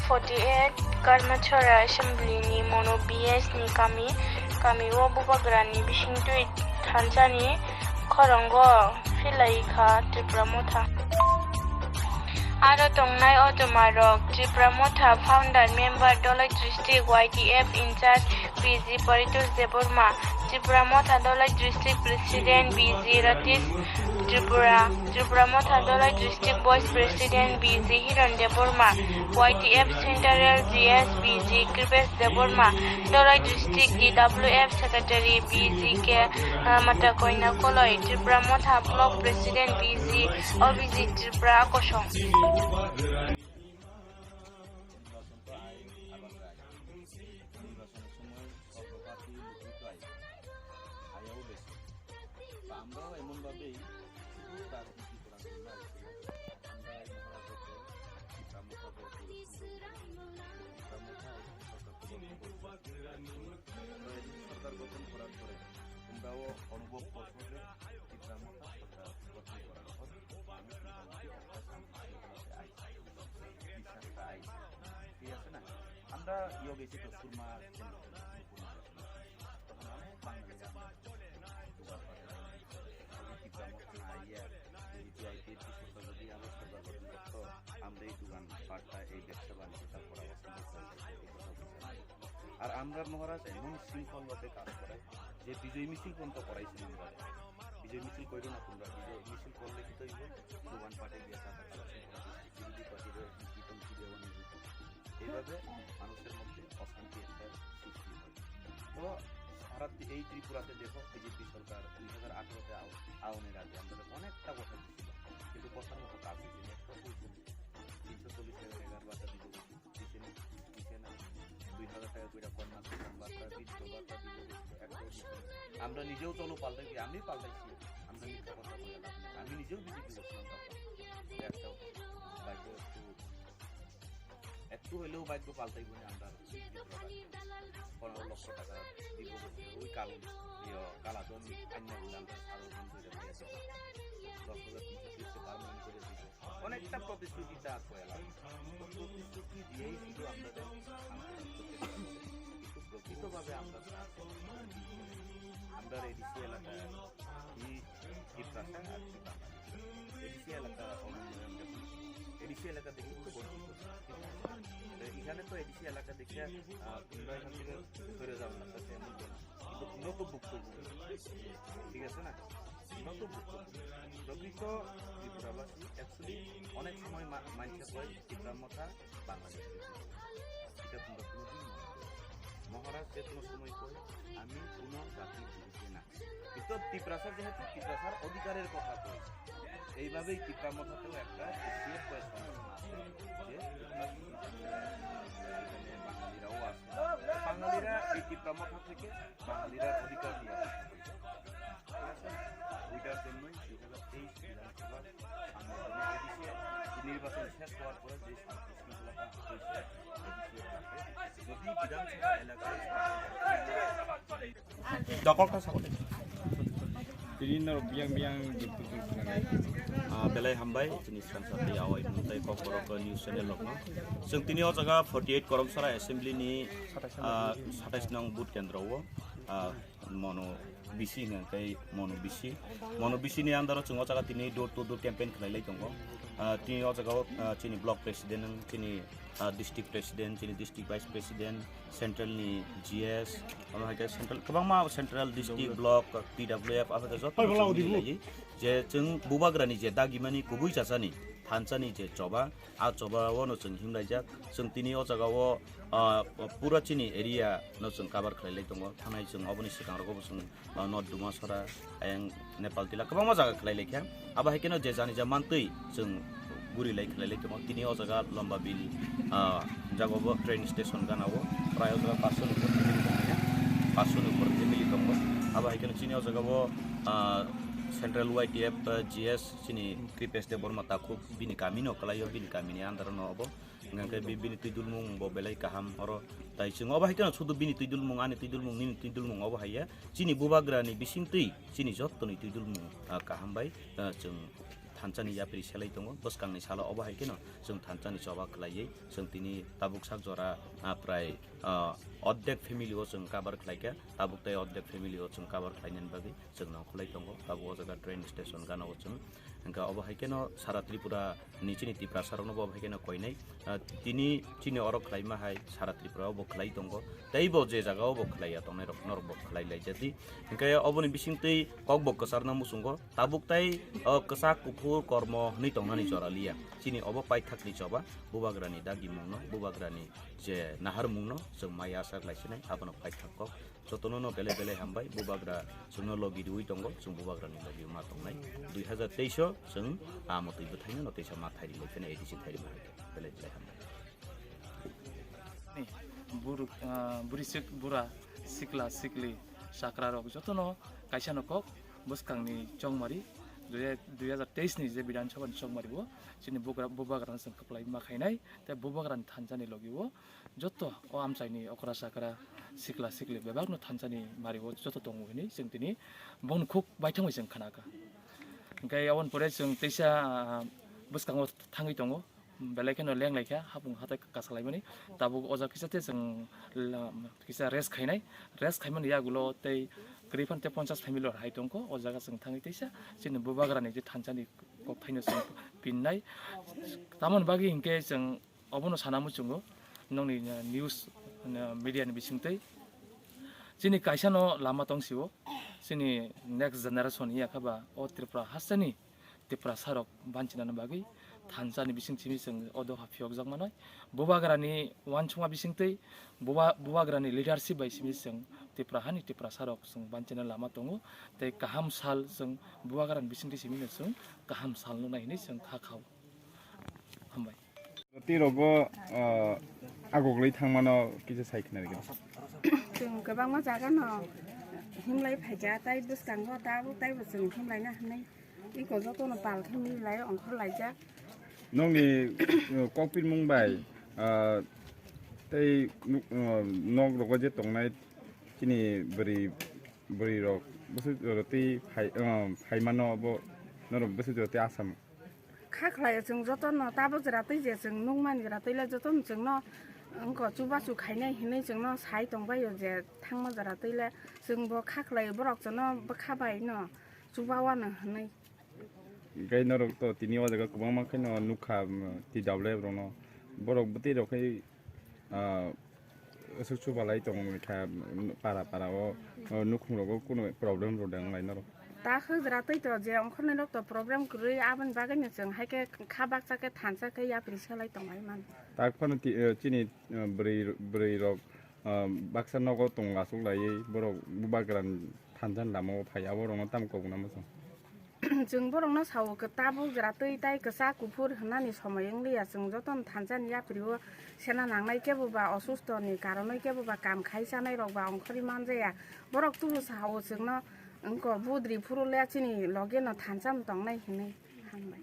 48 Karamcherra Assembly ni Manu BS ni kami wo bubagrani bisingtui thanjani khorongo filai kha Tipra Motha aro tongnai otomarok Tipra Motha founder member Dolai district YTF in charge BG Paritos Deborma Tipra Motha Dolai district president BG Ratis Tipra Motha Dolai district vice president BG Hiron Deborma YTF central GS BG Kripes Deborma Dolai district DWF secretary BG ke Motha Koina Koloi Tipra Motha block president BG Obiji Tipra Kosong আর আমরা মহারাজ এমন শৃঙ্খলভাবে কাজ করাই যে বিজয় মিছিল পর্যন্ত করাইছেন আমরা বিজয় মিছিল করো না তোমরা বিজয় মিছিল করলে কি তৈরি দোকান পাটে গিয়ে বিরোধী পার্টির এইভাবে মানুষের মধ্যে অশান্তি একটা সৃষ্টি হয় তো সারা এই ত্রিপুরাতে দেখো বিজেপি সরকার 2018-তে আওয়ামী আগে আমাদের অনেকটা কথা দিচ্ছিল কিন্তু কথার মতো কাজ হয়েছে একটা 340 টাকা 11 বাচ্চা দিচ্ছে না 2000 টাকা করে কন্যা বাচ্চা বৃদ্ধ বাচ্চা আমরা নিজেও চলো পাল্টাইছি আমি পাল্টাইছি আমরা মিথ্যা কথা বলে আমি নিজেও বিজেপি করছিলাম একটা ভাগ্য একটু হইলেও ভাগ্য পাল্টাইব না আমরা 15 লক্ষ টাকা দিব ওই কালাদন আইনা দিলাম আরো বন্ধ করে 10,330 পারমানেন্ট করে দিব অনেকটা প্রতিশ্রুতিটা কয়লাম প্রতিশ্রুতি দিয়েই শুধু আমরা প্রকৃতভাবে আমরা এডিসি এলাকায় তিপ্রাসা আর এডিসি এলাকা অনুন্নয়ন এডিসি এলাকা দেখে একটু বঞ্চিত এখানে তো এডিসি এলাকা দেখে তোমরা এখান থেকে সরে যাও না তাতে এমন না কিন্তু উন্নত ভুক্তভোগী ঠিক আছে না উন্নত ভুক্তভোগী প্রকৃত ত্রিপুরাবাসী অ্যাকচুয়ালি অনেক সময় মানছে হয় ত্রিপুরা মথা বাংলাদেশ এটা তোমরা কোনোদিন মহারাজ যে কোনো সময় করে আমি কোনো জাতির বিরুদ্ধে না কিন্তু তিপ্রাসার যেহেতু তিপ্রাসার অধিকারের কথা কই এইভাবেই তিপ্রা মথাতেও একটা সিএফ আছে যে বাঙালিরাও আছে বাঙালিরা এই তিপ্রা মথা থেকে বাঙালিরা অধিকার নিয়ে আসে ওইটার জন্যই 2023 বিধানসভার নির্বাচন শেষ হওয়ার পরে যে শান্তি শৃঙ্খলাটা হয়েছে যদি বিধানসভা এলাকায় দখলটা সামনে बेलाय हामबाय जोंनि सानसालियाव मोनसे क'क्राझार निउस चेनेल दङ जों दिनै जायगा 48 करमचेरा एसेम्बलिनि 27 नং बुथ केन्द्रआव मनु बिसि होननाय मनु बिसिनि आन्दाराव जों जायगा दिनै डोर टु डोर केम्पेइन खालामनाय दङ दिनै जायगायाव जोंनि ब्लक प्रेसिडेन्ट जोंनि डिस्ट्रिक्ट प्रेसिडेन्ट जोंनि डिस्ट्रिक्ट भाइस प्रेसिडेन्ट सेन्ट्रेलनि जिएस ओमफ्राय सेन्ट्रेल गोबां मा सेन्ट्रेल डिस्ट्रिक्ट ब्लक DWF आफादा जत जे जों बुबाग्रानि जे दागिमानि गुबै जाजानि थानसानि जे चबा आ चबावनो जों हिमलायजाक जों दिनै जायगायाव पुरा चिनि एरिया नो जों कभार खालामनाय दङ थांनाय जों अबनि सिगाङाव जों नर्थ दुमासरा आयं नेपाल जिल्ला गोबां मा जायगा खालामनायखा आबाहायकेनो जे जानि जा मानतै जों गुरिलाय खालामनाय दङ दिनै जायगा लम्बा बिल जागावबो ट्रेन स्टेशन गानाव प्राय जायगा 500 न'खर फेमिलि दङ आबाहायकेनो दिनै जायगाव सेन्ट्रेल YTF GS चिनि क्रिपेस देबरमा ताखु बिनि कामिनो कलायो बिनि कामिनि आन्दार नबो ngangke बिनि तुइदुलमुं बो बेलाय काहाम हरो ताइ सिङाव बाहायकेनो सुदु बिनि तुइदुलमुं आनि तुइदुलमुं निनि तुइदुलमुं अबो हाया चिनि बुबाग्रानि बिसिंतै चिनि जत्तनि तुइदुलमुं काहामबाय जों थानसानि याप्रि सेलाय दङ बसकांनि साला अबाहाय केन जों थानसानि चबा खलायै जों तिनि ताबुक sak जरा प्राय अद्धेक फेमिलि हो जों काबार खलायके ताबुक ताय अद्धेक फेमिलि हो जों काबार खलायनायनि बागै जों नखलाय दङ ताबुक अजागा ट्रेन स्टेशन गानाव जों enka अबाहाय केन सारा त्रिपुरा निचिनि तिप्रासा रनो अबाहाय केन कोइनाय तिनि चिनि अरक खलायमा हाय सारा त्रिपुरा अब खलाय दङ तैबो जे जागा अब खलाया तंनाय रक नरक खलाय लायजाति enka अबनि बिसिंतै कक बक कसरना मुसुंगो ताबुक ताय कसा कुफुर कर्म नै तंनानि जरालिया चिनि अब पाइथाकनि चबा बुबाग्रानि दागि मुंनो बुबाग्रानि जे नाहार मुंनो जों माय आसार लायसिनाय आबनो पाइथाक जतनो बेले बेले हामबाय बुबाग्रा जोंनो लगी दुइ दंगो जों बुबाग्रानि लगी मा तंनाय 2023 जों आमतै बथायनो नतेसा मा थारि लैफेना एदिसि थारि मा बेले बेले हामबाय बुरिसिक बुरा सिक्ला सिक्ली साक्रा रक जतनो काइसानो कक बसकांनि चंमारी 2023 नि जे विधानसभानि चंमारीबो चिनि बुबाग्रान जों खप्लाय माखायनाय ते बुबाग्रानि थानसानि लगिबो जत ओ आमचाइनि अकरा साक्रा सिक्ला सिक्ली बेबागनो थानसानि मारिबो जत दंगोनि जों दिनि बन खुक बायथांबाय जों खानाका ओंखाय अन परे जों तैसा बसकांव थाङै दङ बेलायकेनो लेंलायखा हाबुं हाथाय कासालायमानि ताबु अजा किसाते जों किसा रेस खायनाय रेस खायमान यागुलो तै ग्रिफान्ते 50 फेमिलि हाय दंको अजागा जों थाङै तैसा जों बुबाग्रानि जे थानसानि ककथायनो जों पिननाय तामन बागि हिंके जों अबनो सानामु जोङो नंनि निउज मिडियानि बिसिंतै जोंनि काइसानो लामा तंसियो जोंनि नेक्स्ट जेनेरेसन याखाबा अ त्रिपुरा हासनि तिप्रा सारक बानचिनानो बागै थानसानि बिसिंथिनि जों अद हाफियक जागमानाय बुबाग्रानि वानचुङा बिसिंतै बुबाग्रानि लिडारशिप बायसिमि जों तिप्रा हानि तिप्रा सारक जों बानचिना लामा दङ तै गाहाम साल जों बुबाग्रानि बिसिंथिसिमि जों गाहाम सालनो नायनि जों खाखाव हामबाय तिरबो आगगलै थांमानो किसे साइखना गयो जों गोबां मा जागोन हिमलाय फाइजा ताइ बुसकांगो दाबु ताइबो जों हिमलायना हानाय इको जतनो पालखे मिलाय अंखर लायजा नंनि ककफिर मुंबाय तै नग रग जे तंनाय चिनि बोरि रक बसु जरति फाइमानो बो नर बसु जरति आसाम खाखलाय जों जतनो ताबु जरातै जे जों नंमानि जरातैला जतनो जों न अंको चुबासु खायनाय हिनै जों न साइ दंबायो जे थांमा जरातैला जों बो खाखलाय बरक जों न खाबाय न चुबावानो हनै गाय नरक तो तिनि अजागा गोबां माखैनो नुखा ति दावले ब्रनो बरक बति रखै सुसु बालाय दं खा पारा नुखुं रगो कुनो प्रब्लेम रोदों लाय नरक दा खजरातै तो जे अंखरनै रक तो प्रब्लेम गरै आबन बागैनो जों हायके खाबाक जाके थानसाके याप्रि सेलाय दंबाय मान ताक फन चिनि बोरै रक बाक्सा नगो तंगासु लायै बरक बुबाग्रान थानसान लामो फायाबो रनो तामको नामसो जों बरंनो सावो ताबु जरातै ताइ कसा कुफुर हनानि समयं लिया जों जतन थानसान याप्रिबो सेना नांनाय केबोबा असुस्थनि कारनै केबोबा काम खायसानाय रकबा अंखरि मान जाया बरक तुबु सावो जोंनो अंको बुद्रि फुरुले चिनि लगे न थानसान दंनाय हिनै हामबाय